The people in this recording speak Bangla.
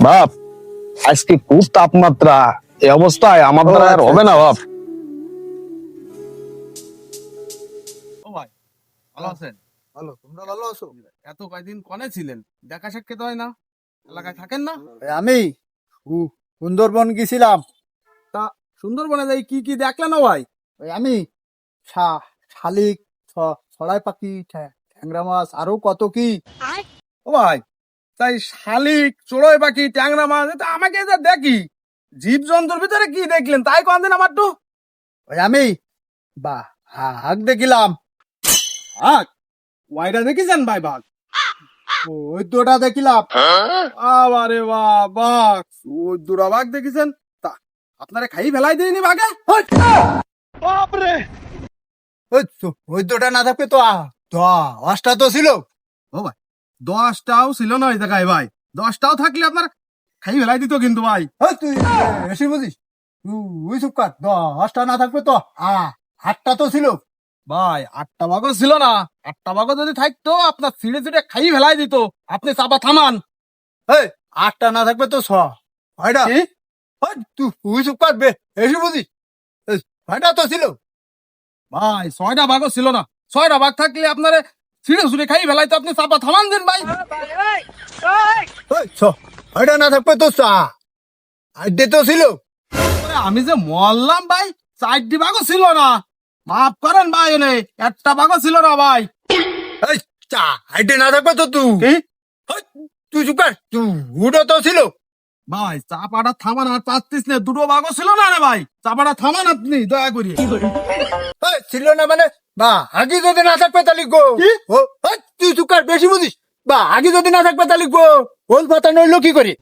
বাপ আজকে খুব তাপমাত্রা, এই অবস্থায় আমার দ্বারা আর হবে না বাপ। ও ভাই, ভালো আছেন? ভালো, তোমরা ভালো আছো? এত কয়দিন কনে ছিলেন, দেখা সাক্ষাৎ হয় না, এলাকায় থাকেন না? আমি সুন্দরবন গেছিলাম। তা সুন্দরবনে যাই কি কি দেখলেন ও ভাই? আমি শালিক, ছড়াই পাখি, ট্যাংরা মাছ, আরো কত কি। ও ভাই, তাই শালিক, চড়ুই পাখি, ট্যাংরা মাছ, এটা আমাকে যা দেখি, জীব জন্তুর ভিতরে কি দেখলেন তাই কোন দিন আমার তো। আমি হাঁক দেখিলাম। বাঘ? ওয়াইটা দেখেছেন ভাই বাঘ? ওই দুটা দেখিলাম। আরে বাহ, বাঘ, ওই দুরা বাঘ দেখেছেন? তা আপনারা খাই ফেলাই দিইনি বাঘে? বাপরে! ওই দুটা না থাকবে তো দশটা তো ছিল। ও ভাই, 10টাও ছিল না ওই জায়গায় ভাই, 10টাও থাকলে আপনার খাই ফেলাই দিত কিন্তু ভাই। তুই বেশি বুঝিস। তুই চুপ কর। দশটা না থাকবে তো 8টা তো ছিল। ভাই 8টা বাঘও ছিল না, 8টা বাঘও যদি থাকতো আপনার ছিঁড়ে ছিঁড়ে খাই ফেলাই দিত। আপনি চাপা থামান। 8টা না থাকবে তো 6টা। কি? তুই চুপ কর, বেশি বুঝিস। 6টা তো ছিল। ভাই 6টা বাঘও ছিল না, 6টা বাঘ থাকলে আপনারে ছিঁড়ে ছুড়ে খাই ফেলাইতো। আপনি চাপা থামান দেন ভাই। 6টা না থাকবে তো 8টে তো ছিল। ওরে, আমি যে মরলাম ভাই, 4টি বাঘও ছিল না। মাফ করেন ভাই, এনে একটা বাঘও ছিল না ভাই। 8টে না থাকবে তো কি? তুই চুপ কর। দুটো তো ছিল। ভাই চাপাটা থামান, আর পারতিস না, দুটো বাঘও ছিল না রে ভাই। চাপাটা থামান আপনি দয়া করি। ছিল না মানে আগে যদি না থাকবে তাহলে গো। কি? তুই চুপ কর, বেশি বুঝিস। আগে যদি না থাকবে তাহলে গো ওল পাতা নইলো কি করে।